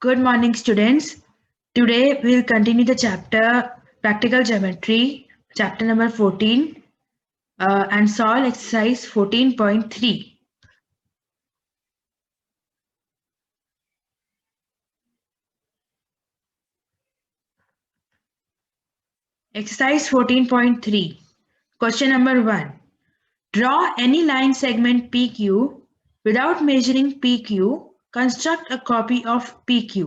Good morning, students. Today we'll continue the chapter Practical Geometry, chapter number 14, and solve exercise 14.3. Exercise 14.3. Question number 1. Draw any line segment PQ without measuring PQ. Construct a copy of PQ.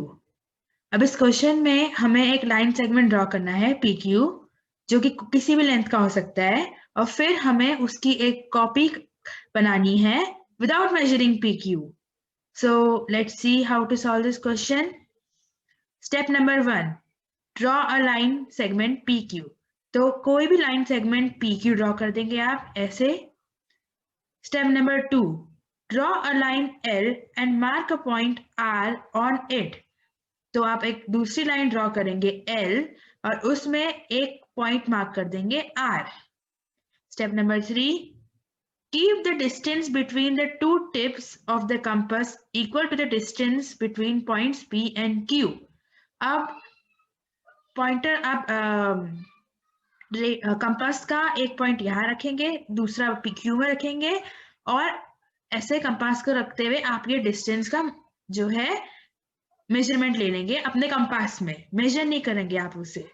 अब इस question में हमें एक line segment draw करना है PQ जो कि किसी भी लेंथ का हो सकता है और फिर हमें उसकी एक कॉपी बनानी है without measuring PQ. So let's see how to solve this question. Step number 1. Draw a line segment PQ. तो कोई भी लाइन सेगमेंट PQ ड्रॉ कर देंगे आप ऐसे. Step number 2. Draw a line L and mark a point R on it. तो आप एक दूसरी लाइन ड्रॉ करेंगे L और उसमें एक पॉइंट मार्क कर देंगे R. Step number 3. Keep the distance between the two tips of the compass equal to the distance between points P and Q. अब पॉइंटर आप कंपास का एक पॉइंट यहाँ रखेंगे, दूसरा PQ में रखेंगे और ऐसे कंपास को रखते हुए आप ये डिस्टेंस का जो है मेजरमेंट ले लेंगे अपने कंपास में, मेजर नहीं करेंगे आप उसे.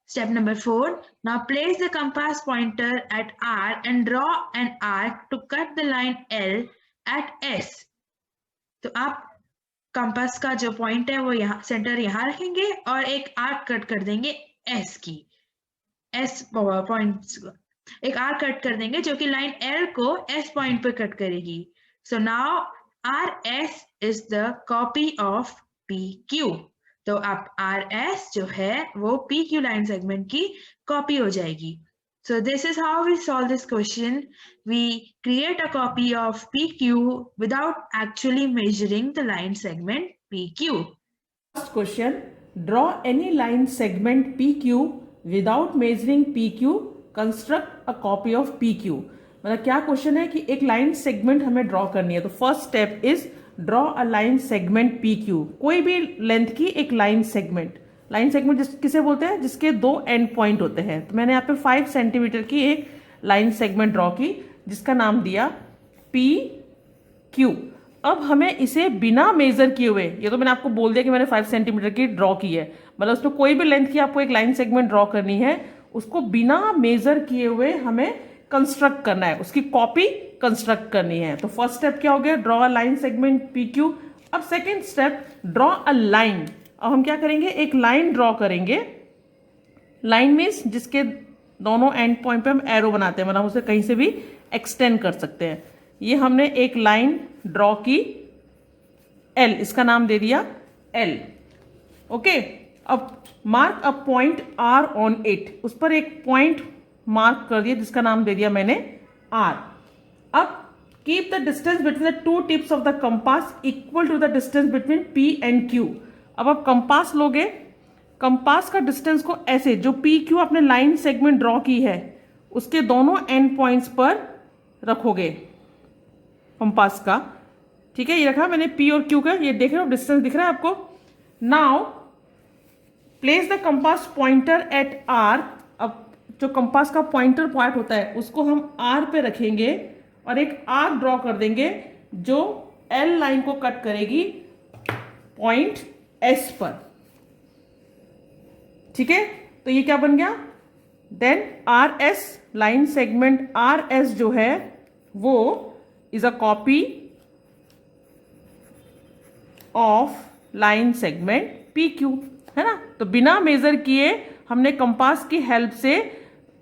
Step number 4. Now place the compass pointer at R and draw an arc to cut the line L at S. तो आप कंपास का जो पॉइंट है वो यहाँ सेंटर यहाँ रखेंगे और एक आर्क कट कर देंगे S की. S पॉइंट एक आर्क कट कर देंगे जो कि लाइन L को S पॉइंट पे कट करेगी. So now RS is the copy of PQ. तो आप RS जो है वो PQ लाइन सेगमेंट की कॉपी हो जाएगी. So this is how we solve this question. We create a copy of PQ without actually measuring the line segment PQ. First question, draw any line segment PQ without measuring PQ. Construct a copy of PQ. मतलब क्या question है कि एक line segment हमें draw करनी है. तो first step is draw a line segment PQ. कोई भी लेंथ की एक लाइन सेगमेंट किसे बोलते हैं? जिसके दो एंड पॉइंट होते हैं. तो मैंने यहाँ पे 5 सेंटीमीटर की एक लाइन सेगमेंट ड्रॉ की जिसका नाम दिया PQ. अब हमें इसे बिना मेजर किए हुए, ये तो मैंने आपको बोल दिया कि मैंने 5 सेंटीमीटर की ड्रॉ की है, मतलब उसमें कोई भी लेंथ की आपको एक लाइन सेगमेंट ड्रॉ करनी है, उसको बिना मेजर किए हुए हमें कंस्ट्रक्ट करना है, उसकी कॉपी कंस्ट्रक्ट करनी है. तो फर्स्ट स्टेप क्या हो गया? Draw a line segment PQ. अब second step, draw a line. अब हम क्या करेंगे? एक लाइन ड्रॉ करेंगे. लाइन मीन्स जिसके दोनों एंड पॉइंट पे हम एरो बनाते हैं, मतलब उसे कहीं से भी एक्सटेंड कर सकते हैं. ये हमने एक लाइन ड्रॉ की L, इसका नाम दे दिया L. ओके. अब mark a point R on it. उस पर एक पॉइंट मार्क कर दिया जिसका नाम दे दिया मैंने R. अब keep the distance between the two tips of the compass equal to the distance between P and Q. अब आप कंपास लोगे, कंपास का डिस्टेंस को ऐसे, जो PQ आपने लाइन सेगमेंट ड्रॉ की है उसके दोनों एंड पॉइंट्स पर रखोगे कंपास का. ठीक है, ये रखा मैंने P और Q का. ये देख रहे हो डिस्टेंस दिख रहा है आपको. Now place the compass pointer at R. अब जो कंपास का पॉइंटर पॉइंट होता है उसको हम R पे रखेंगे और एक आर्क ड्रॉ कर देंगे जो L लाइन को कट करेगी पॉइंट S पर. ठीक है, तो ये क्या बन गया? Then RS line segment RS जो है वो is a copy of line segment PQ, है ना. तो बिना मेजर किए हमने कंपास की हेल्प से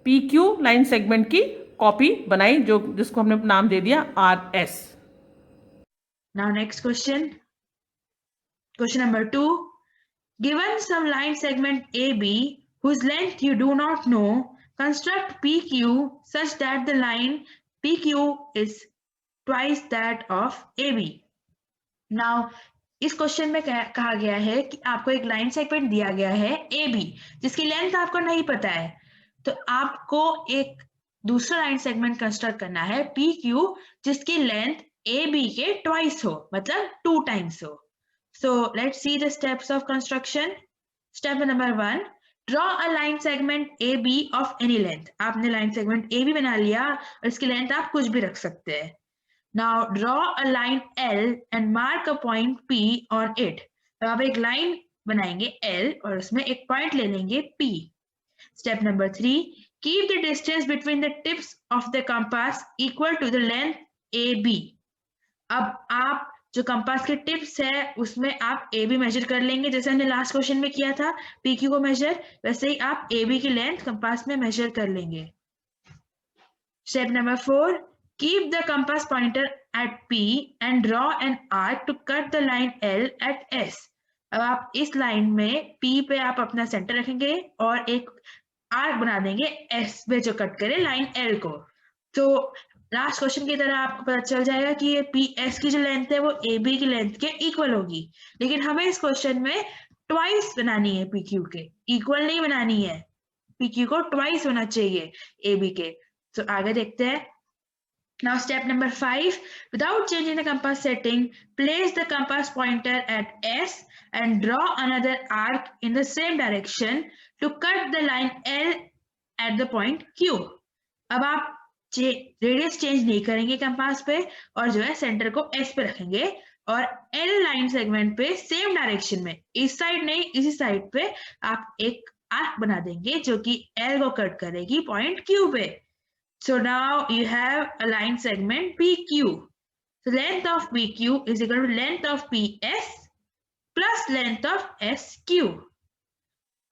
PQ लाइन सेगमेंट की कॉपी बनाई, जिसको हमने नाम दे दिया RS. Now next question. Question number 2. Given some line segment AB whose length you do not know, construct PQ such that the line PQ is twice that of AB. Now इस question में कहा गया है कि आपको एक line segment दिया गया है AB जिसकी लेंथ आपको नहीं पता है, तो आपको एक दूसरा लाइन सेगमेंट कंस्ट्रक्ट करना है PQ जिसकी लेंथ AB के ट्वाइस हो, मतलब 2 टाइम्स हो. So let's see the steps of construction. Step number 1, draw a line segment AB of any length. आपने line segment AB बना लिया और इसकी length आप कुछ भी रख सकते हैं. Now draw a line L and mark a point P on it. तो आप एक line बनाएंगे L और उसमें एक point ले लेंगे P. Step number 3, keep the distance between the tips of the compass equal to the length AB. अब आप जो कंपास के टिप्स है उसमें आप ए बी मेजर कर लेंगे, जैसे हमने लास्ट क्वेश्चन में किया था पी क्यू को मेजर, वैसे ही आप ए बी की लेंथ कंपास में मेजर कर लेंगे. Step number 4, keep the compass pointer at P and draw an arc to cut the line L at S. अब आप इस लाइन में पी पे आप अपना सेंटर रखेंगे और एक आर्क बना देंगे एस पे जो कट करे लाइन एल को. तो लास्ट क्वेश्चन की तरह आपको पता चल जाएगा कि ये पी एस की जो लेंथ है वो ए बी की लेंथ के इक्वल होगी, लेकिन हमें इस क्वेश्चन में ट्वाइस बनानी है, पी क्यू के इक्वल नहीं बनानी है. पी क्यू को ट्वाइस होना चाहिए ए बी के. तो आगे देखते हैं. Now step number 5, without changing the compass setting, place the compass pointer at S and draw another arc in the same direction to cut the line L at the point Q. अब आप radius change नहीं करेंगे compass पे और जो है centre को S पे रखेंगे और एल लाइन सेगमेंट पे सेम डायरेक्शन में, इस साइड नहीं इसी साइड पे आप एक आर्क बना देंगे जो कि एल को कट करेगी पॉइंट क्यू पे. So now you have a line segment PQ. So length of PQ is equal to length of PS plus length of SQ.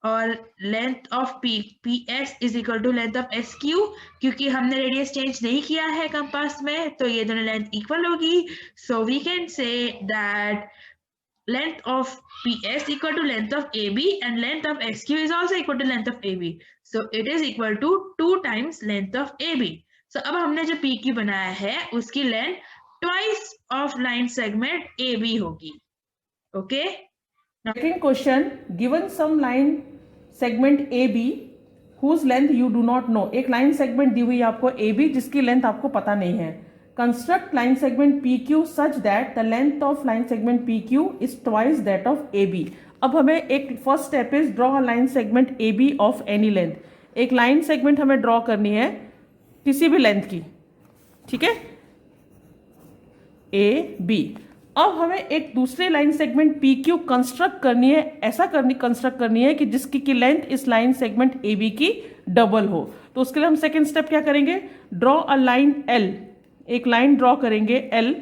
और length of PS is equal to length of SQ. क्योंकि हमने radius change नहीं किया है compass में तो ये दोनों लेंथ इक्वल होगी. So we can say that length of PS equal to length of AB and length of SQ is also equal to length of AB. So it is equal to 2 times length of AB. So अब हमने जो PQ बनाया है उसकी length twice of line segment AB होगी. Okay? Second question, given some line segment AB whose length you do not know. एक line segment दी हुई है आपको AB जिसकी लेंथ आपको पता नहीं है. Construct line segment PQ such that the length of line segment PQ is twice that of AB. अब हमें एक first step is draw a line segment AB of any length. एक लाइन सेगमेंट हमें draw करनी है किसी भी length की, ठीक है, AB. अब हमें एक दूसरे लाइन सेगमेंट PQ कंस्ट्रक्ट करनी है, ऐसा कंस्ट्रक्ट करनी है कि जिसकी की लेंथ इस लाइन सेगमेंट AB की डबल हो. तो उसके लिए हम सेकेंड स्टेप क्या करेंगे, ड्रॉ अ लाइन L. एक लाइन ड्रॉ करेंगे L,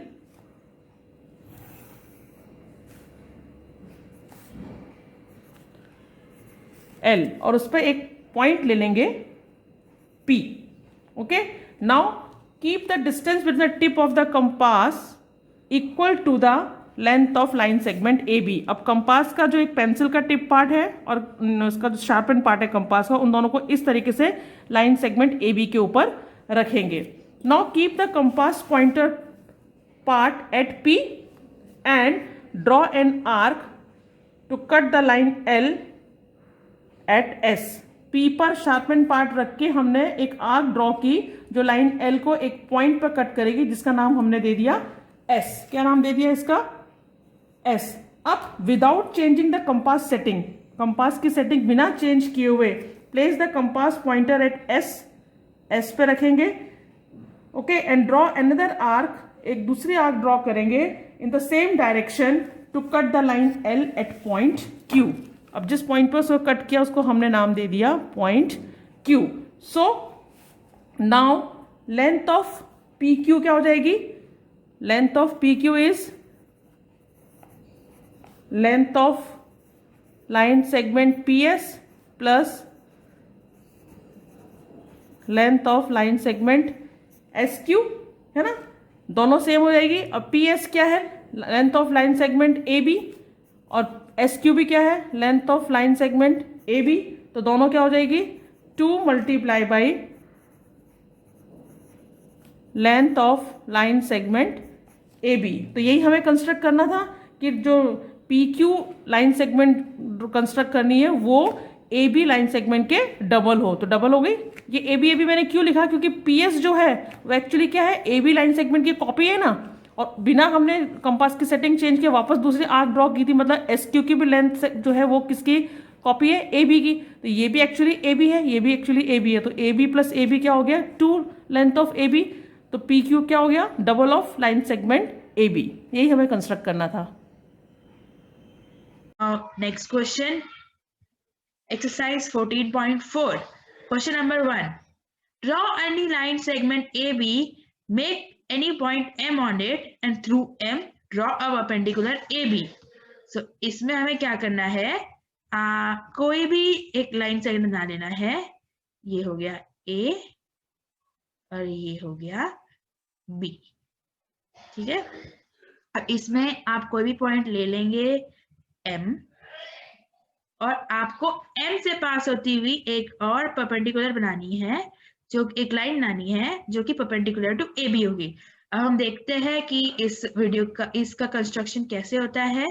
और उस पर एक पॉइंट ले लेंगे P. Okay, now keep the distance between the tip of the compass equal to the length of line segment AB. अब कंपास का जो एक पेंसिल का टिप पार्ट है और उसका जो शार्पन पार्ट है कंपास का, उन दोनों को इस तरीके से लाइन सेगमेंट AB के ऊपर रखेंगे. Now keep the compass pointer part at P and draw an arc to cut the line L at S. P पर शार्पन पार्ट रख के हमने एक आर्क ड्रॉ की जो लाइन L को एक पॉइंट पर कट करेगी जिसका नाम हमने दे दिया S. क्या नाम दे दिया इसका, S. अब without changing the compass setting, compass की सेटिंग बिना चेंज किए हुए, place the compass pointer at S पे रखेंगे. Okay, and draw another arc, एक दूसरी आर्क ड्रॉ करेंगे in the same direction to cut the line L at point Q. अब जिस पॉइंट पर उसको कट किया उसको हमने नाम दे दिया point Q. So now length of PQ क्या हो जाएगी, length of PQ is length of line segment PS plus length of line segment SQ, है ना, दोनों सेम हो जाएगी. अब PS क्या है, length of line segment AB, और SQ भी क्या है, length of line segment AB. तो दोनों क्या हो जाएगी, 2 multiply by length of line segment AB. तो यही हमें कंस्ट्रक्ट करना था कि जो PQ लाइन सेगमेंट कंस्ट्रक्ट करनी है वो AB लाइन सेगमेंट के डबल हो. तो डबल हो गई. ये AB मैंने क्यों लिखा, क्योंकि PS जो है वो एक्चुअली क्या है, AB लाइन सेगमेंट की कॉपी है ना, और बिना हमने कंपास की सेटिंग चेंज किए वापस दूसरी आर्क ड्रॉ की थी, मतलब एस क्यू की भी लेंथ जो है वो किसकी कॉपी है, ए बी की। तो ये भी एक्चुअली ए बी है, ये भी एक्चुअली ए बी है, तो A B plus A B क्या हो गया, 2 लेंथ ऑफ ए बी। तो पी क्यू क्या हो गया, double of line segment A B. यही हमें कंस्ट्रक्ट करना था। Next question, exercise 14.4, question number 1, draw any line segment AB, make any point M on it and through M draw a perpendicular AB. So इसमें हमें क्या करना है, कोई भी एक लाइन सेगमेंट बना लेना है। ये हो गया A और ये हो गया B, ठीक है। अब इसमें आप कोई भी पॉइंट ले लेंगे M, और आपको M से पास होती हुई एक और परपेंडिकुलर बनानी है, जो एक लाइन बनानी है जो कि परपेंडिकुलर टू ए बी होगी। अब हम देखते हैं कि इस वीडियो का इसका कंस्ट्रक्शन कैसे होता है।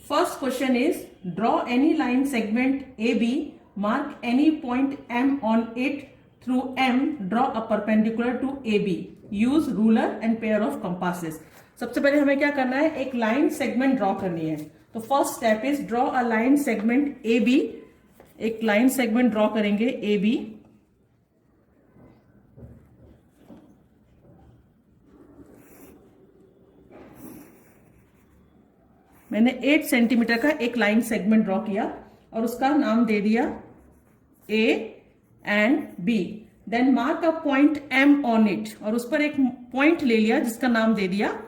First question is draw any line segment A B, mark any point M on it, through M draw a perpendicular to A B, use ruler and pair of compasses. सबसे पहले हमें क्या करना है, एक लाइन सेगमेंट ड्रॉ करनी है। तो first step is draw a line segment A B. एक लाइन सेगमेंट ड्रॉ करेंगे ए बी। मैंने 8 सेंटीमीटर का एक लाइन सेगमेंट ड्रॉ किया और उसका नाम दे दिया A and B. Then mark a point M on it, और उस पर एक पॉइंट ले लिया जिसका नाम दे दिया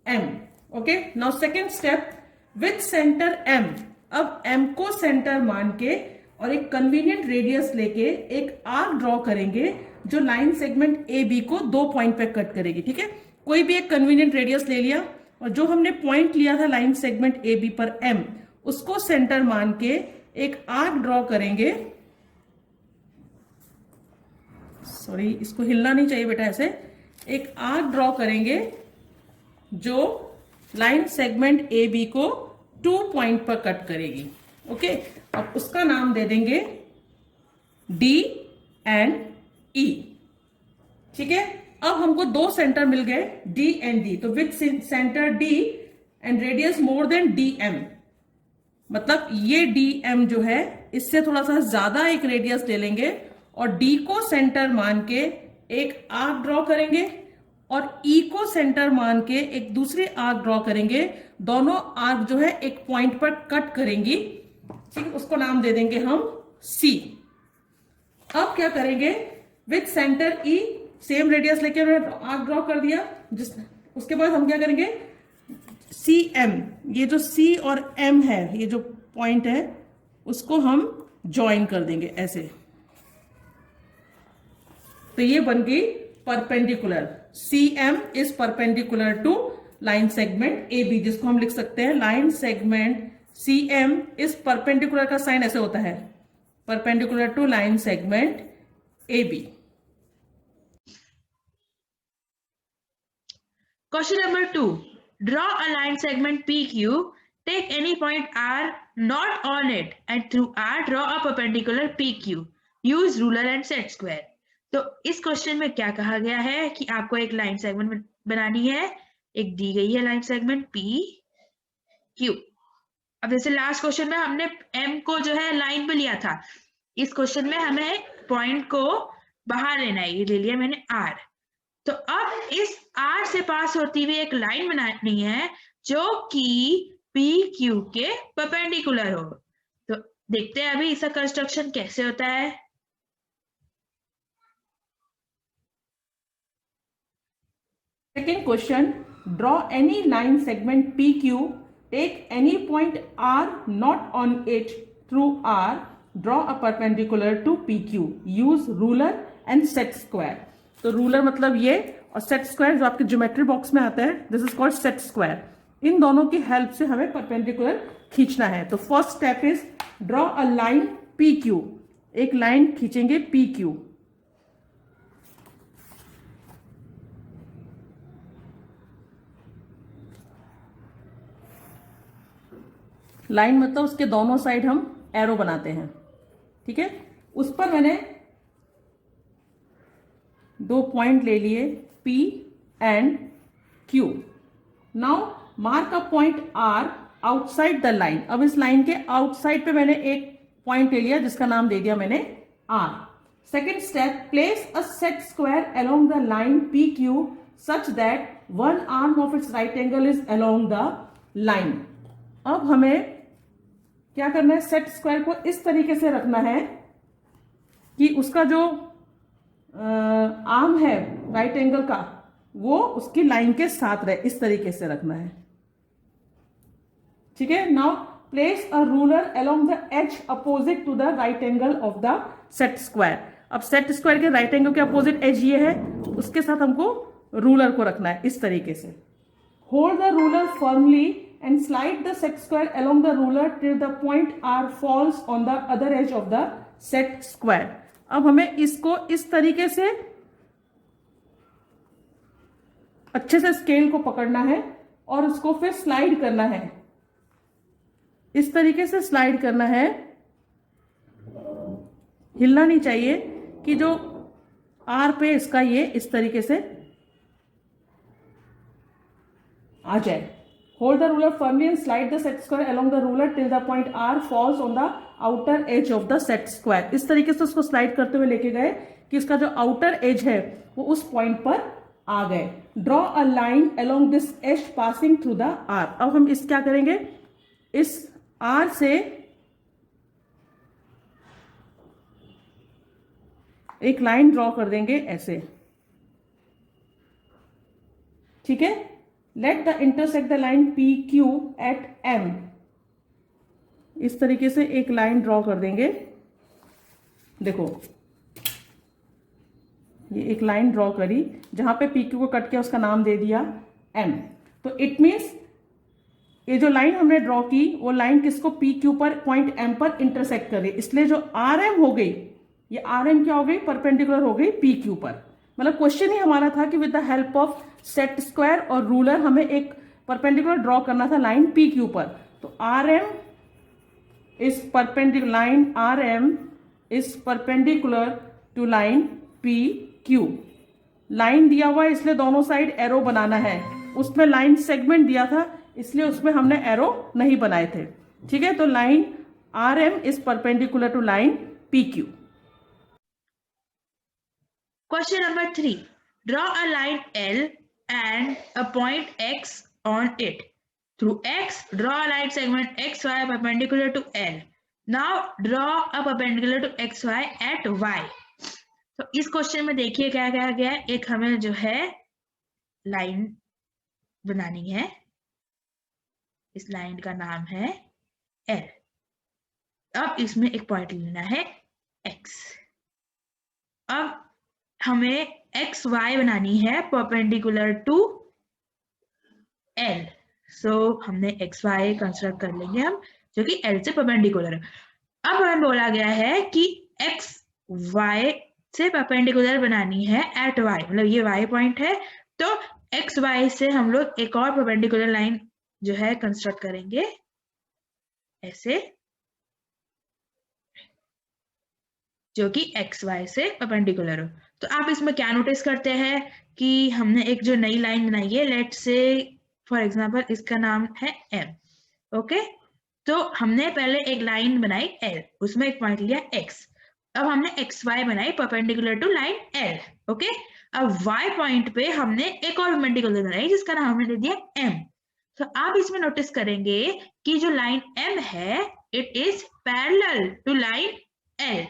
M. Okay, now second step, with centre M. अब एम को सेंटर मान के और एक कन्वीनियंट रेडियस लेके एक आर्क ड्रॉ करेंगे जो लाइन सेगमेंट ए बी को 2 पॉइंट पे कट करेगी। ठीक है, कोई भी एक कन्वीनियंट रेडियस ले लिया और जो हमने पॉइंट लिया था लाइन सेगमेंट ए बी पर एम, उसको सेंटर मान के एक आर्क ड्रॉ करेंगे। सॉरी, इसको हिलना नहीं चाहिए बेटा, ऐसे एक आर्क ड्रॉ करेंगे जो लाइन सेगमेंट ए बी को 2 पॉइंट पर कट करेगी। ओके, अब उसका नाम दे देंगे डी एंड ई। ठीक है, अब हमको 2 सेंटर मिल गए डी एंड डी। तो with centre D and radius more than D M, मतलब ये डी एम जो है इससे थोड़ा सा ज्यादा एक रेडियस ले लेंगे और डी को सेंटर मान के एक आर्क ड्रॉ करेंगे और ई को सेंटर मान के एक दूसरी आर्क ड्रॉ करेंगे। दोनों आर्क जो है एक पॉइंट पर कट करेंगी। ठीक है, उसको नाम दे देंगे हम सी। अब क्या करेंगे, with centre E same radius लेके आर्क ड्रॉ कर दिया, उसके बाद हम क्या करेंगे, सी एम, ये जो सी और एम है, ये जो पॉइंट है उसको हम ज्वाइन कर देंगे ऐसे। तो ये बन गई perpendicular. C M is perpendicular to line segment A B, जिसको हम लिख सकते हैं line segment C M is perpendicular का साइन ऐसे होता है, perpendicular to line segment A B. Question number 2. Draw a line segment PQ. Take any point R not on it and through R draw a perpendicular PQ. Use ruler and set square. तो इस question में क्या कहा गया है कि आपको एक लाइन सेगमेंट बनानी है, एक दी गई है लाइन सेगमेंट PQ। अब जैसे लास्ट क्वेश्चन में हमने M को जो है लाइन पे लिया था, इस क्वेश्चन में हमें पॉइंट को बाहर लेना है, ये ले लिया मैंने R। तो अब इस R से पास होती हुई एक लाइन बनानी है जो कि PQ के परपेंडिकुलर हो। तो देखते हैं अभी इसका कंस्ट्रक्शन कैसे होता है। Second question, draw any line segment PQ, take any point R not on it, through R draw a perpendicular to PQ, use ruler and set square। तो रूलर मतलब ये, और सेट स्क्वायर जो आपके ज्योमेट्री बॉक्स में आता है, this is called set square. इन दोनों की हेल्प से हमें परपेंडिकुलर खींचना है। तो first step is draw a line P Q, एक लाइन खींचेंगे पी क्यू। लाइन मतलब उसके दोनों साइड हम एरो बनाते हैं। ठीक है, उस पर मैंने 2 पॉइंट ले लिए P and Q. Now mark a point R outside the line. अब इस लाइन के आउटसाइड पे मैंने एक पॉइंट ले लिया जिसका नाम दे दिया मैंने R. Second step, place a set square along the line PQ such that one arm of its right angle is along the line. अब हमें क्या करना है, सेट स्क्वायर को इस तरीके से रखना है कि उसका जो आर्म है राइट एंगल का वो उसकी लाइन के साथ रहे, इस तरीके से रखना है, ठीक है. Now place a ruler along the edge opposite to the right angle of the set square. अब सेट स्क्वायर के राइट एंगल के अपोजिट एज ये है, उसके साथ हमको रूलर को रखना है इस तरीके से. Hold the ruler firmly and slide the set square along the ruler till the point R falls on the other edge of the set square. अब हमें इसको इस तरीके से अच्छे से स्केल को पकड़ना है और उसको फिर स्लाइड करना है, इस तरीके से स्लाइड करना है. हिलना नहीं चाहिए कि जो आर पे इसका ये इस तरीके से आ जाए. Hold the ruler firmly and slide the set square along the ruler till the point R falls on the outer edge of the set square. इस तरीके से उसको स्लाइड करते हुए लेके गए कि इसका जो आउटर एज है वो उस पॉइंट पर आ गए. Draw a line along this edge passing through the R. अब हम इस क्या करेंगे, इस आर से एक लाइन ड्रॉ कर देंगे ऐसे, ठीक है. Let the intersect the line P Q at M. इस तरीके से एक लाइन ड्रॉ कर देंगे. देखो ये एक लाइन ड्रॉ करी, जहां पे पी क्यू को कट किया उसका नाम दे दिया एम. तो इट मीन्स ये जो लाइन हमने ड्रॉ की वो लाइन किसको, पी क्यू पर पॉइंट एम पर इंटरसेक्ट कर रही है. इसलिए जो आर एम हो गई, ये आर एम क्या हो गई, परपेंडिकुलर हो गई पी क्यू पर. मतलब क्वेश्चन ही हमारा था कि with the help of set square और रूलर हमें एक परपेंडिकुलर ड्रॉ करना था लाइन पी क्यू पर. तो R M is perpendicular, line R M is perpendicular to line P Q. Line दिया हुआ है इसलिए दोनों साइड एरो बनाना है. उसमें लाइन सेगमेंट दिया था इसलिए उसमें हमने एरो नहीं बनाए थे, ठीक है. तो line R M is perpendicular to line P Q. Question number 3. Draw a line L and a point X on it. Through X, draw a line segment XY perpendicular to L. Now draw a perpendicular to XY at Y. तो इस question में देखिए क्या क्या गया है. एक हमें जो है लाइन बनानी है, इस लाइन का नाम है L. अब इसमें एक पॉइंट लेना है X. अब हमें एक्स वाई बनानी है परपेंडिकुलर टू एल. सो हमने एक्स वाई कंस्ट्रक्ट कर लेंगे हम, जो कि एल से परपेंडिकुलर है. अब हमें बोला गया है कि एक्स वाई से परपेंडिकुलर बनानी है एट वाई, मतलब ये वाई पॉइंट है. तो एक्स वाई से हम लोग एक और परपेंडिकुलर लाइन जो है कंस्ट्रक्ट करेंगे ऐसे, जो कि एक्स वाई से परपेंडिकुलर हो. तो आप इसमें क्या नोटिस करते हैं कि हमने एक जो नई लाइन बनाई है, लेट से फॉर एग्जांपल इसका नाम है एम. ओके, तो हमने पहले एक लाइन बनाई एल, उसमें एक पॉइंट लिया एक्स. अब हमने एक्स वाई बनाई perpendicular to line L. Okay, अब वाई पॉइंट पे हमने एक और परपेंडिकुलर बनाई जिसका नाम हमने दे दिया एम. तो आप इसमें नोटिस करेंगे कि जो लाइन एम है it is parallel to line L.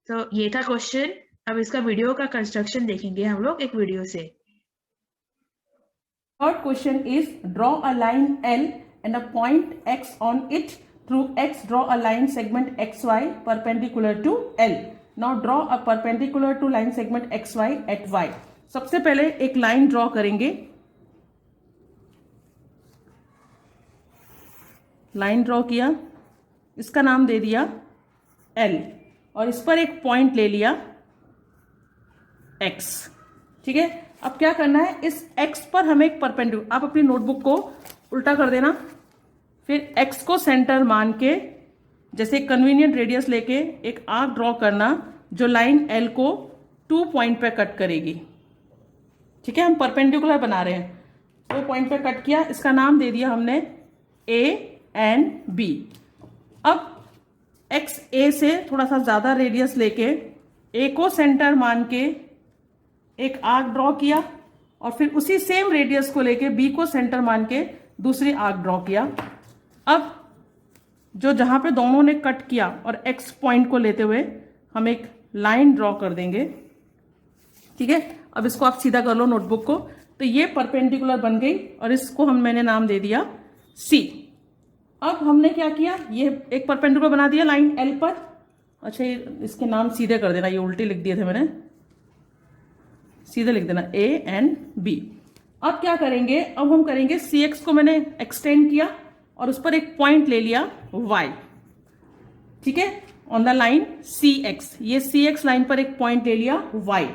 तो ये था क्वेश्चन. अब इसका वीडियो का कंस्ट्रक्शन देखेंगे हम लोग एक वीडियो से. Third question is draw a line L and a point X on it. Through X draw a line segment X Y perpendicular to L. Now draw a perpendicular to line segment X Y at Y. सबसे पहले एक line draw करेंगे. Line draw किया, इसका नाम दे दिया L और इस पर एक पॉइंट ले लिया x. ठीक है, अब क्या करना है, इस x पर हमें एक परपेंडिकुलर, आप अपनी नोटबुक को उल्टा कर देना, फिर x को सेंटर मान के जैसे कन्वीनियंट रेडियस लेके एक आर्क ड्रॉ करना जो लाइन L को 2 पॉइंट पे कट करेगी. ठीक है, हम परपेंडिकुलर बना रहे हैं, 2 पॉइंट पे कट किया, इसका नाम दे दिया हमने ए एंड बी। अब एक्स ए से थोड़ा सा ज्यादा रेडियस लेके ए को सेंटर मान के एक आर्क ड्रॉ किया, और फिर उसी सेम रेडियस को लेके बी को सेंटर मान के दूसरी आर्क ड्रॉ किया। अब जो जहां पे दोनों ने कट किया और एक्स पॉइंट को लेते हुए हम एक लाइन ड्रॉ कर देंगे। ठीक है, अब इसको आप सीधा कर लो नोटबुक को। तो ये परपेंडिकुलर बन गई और इसको मैंने नाम दे दिया सी। अब हमने क्या किया, ये एक परपेंडिकुलर बना दिया लाइन एल पर। अच्छा, इसके नाम सीधे कर देना, ये उल्टे लिख दिए थे मैंने, सीधे लिख देना ए एंड बी। अब क्या करेंगे, अब हम करेंगे सी एक्स को मैंने एक्सटेंड किया और उस पर एक पॉइंट ले लिया वाई। ठीक है, on the line C X, ये सी एक्स लाइन पर एक पॉइंट ले लिया Y.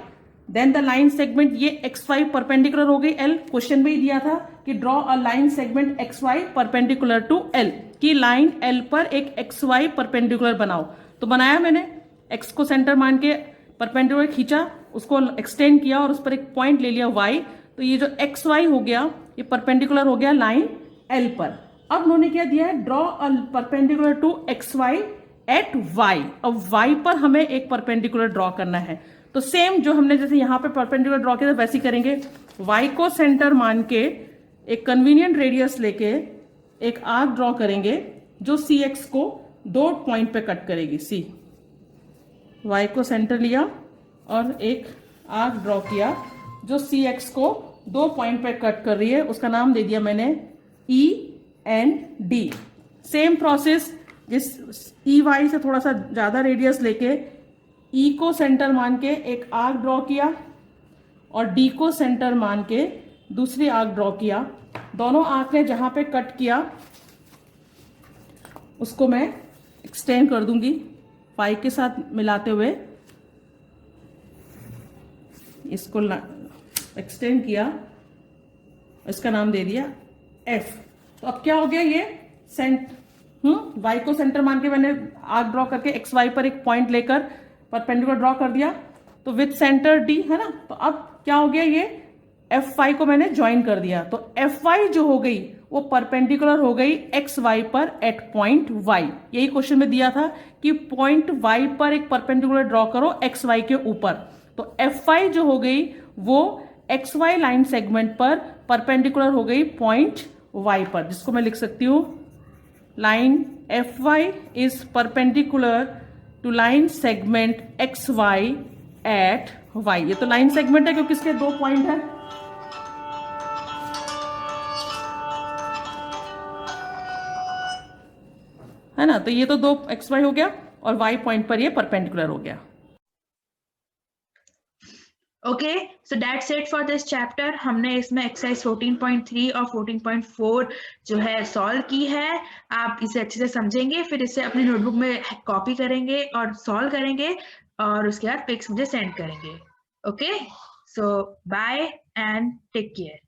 Then the line segment, ये एक्स वाई परपेंडिकुलर हो गई एल। क्वेश्चन में ही दिया था कि draw a line segment X Y perpendicular to L, की लाइन एल पर एक एक्स वाई परपेंडिकुलर बनाओ। तो बनाया मैंने, एक्स को सेंटर मान के परपेंडिकुलर खींचा, उसको एक्सटेंड किया और उस पर एक पॉइंट ले लिया वाई। तो ये जो एक्स वाई हो गया, ये परपेंडिकुलर हो गया लाइन एल पर। अब उन्होंने क्या दिया है, draw a perpendicular to X Y at Y. अब वाई पर हमें एक परपेंडिकुलर ड्रॉ करना है। तो सेम जो हमने जैसे यहां पे परपेंडिकुलर ड्रॉ किया था वैसे ही करेंगे। वाई को सेंटर मान के एक कन्वीनियंट रेडियस लेके एक आर्क ड्रॉ करेंगे जो सी एक्स को 2 पॉइंट पे कट करेगी। सी वाई को सेंटर लिया और एक आर्क ड्रॉ किया जो सी एक्स को 2 पॉइंट पे कट कर रही है, उसका नाम दे दिया मैंने E and D. Same process, जिस ई वाई से थोड़ा सा ज्यादा रेडियस लेके ई को सेंटर मान के एक आर्क ड्रॉ किया और डी को सेंटर मान के दूसरी आर्क ड्रॉ किया। दोनों आर्क ने जहां पे कट किया उसको मैं एक्सटेंड कर दूंगी फाई के साथ मिलाते हुए। इसको एक्सटेंड किया, इसका नाम दे दिया एफ। तो अब क्या हो गया, ये वाई को सेंटर मान के मैंने आर्क ड्रॉ करके एक्स वाई पर एक पॉइंट लेकर परपेंडिकुलर ड्रॉ कर दिया, तो विद सेंटर डी है ना। तो अब क्या हो गया, ये एफ वाई को मैंने ज्वाइन कर दिया। तो एफ वाई जो हो गई वो परपेंडिकुलर हो गई एक्स वाई पर एट पॉइंट वाई। यही क्वेश्चन में दिया था कि पॉइंट वाई पर एक परपेंडिकुलर ड्रॉ करो एक्स वाई के ऊपर। तो एफ वाई जो हो गई वो एक्स वाई लाइन सेगमेंट पर परपेंडिकुलर हो गई पॉइंट वाई पर, जिसको मैं लिख सकती हूं line F Y is perpendicular to line segment X Y at Y. ये तो लाइन सेगमेंट है क्योंकि इसके 2 पॉइंट है ना। तो ये तो 2 एक्स वाई हो गया और वाई पॉइंट पर ये परपेंडिकुलर हो गया। Okay, so that's it for this chapter. हमने इसमें एक्सरसाइज 14.3 और 14.4 जो है सॉल्व की है। आप इसे अच्छे से समझेंगे, फिर इसे अपनी नोटबुक में कॉपी करेंगे और सॉल्व करेंगे और उसके बाद पिक्स मुझे सेंड करेंगे। Okay, so bye and take care.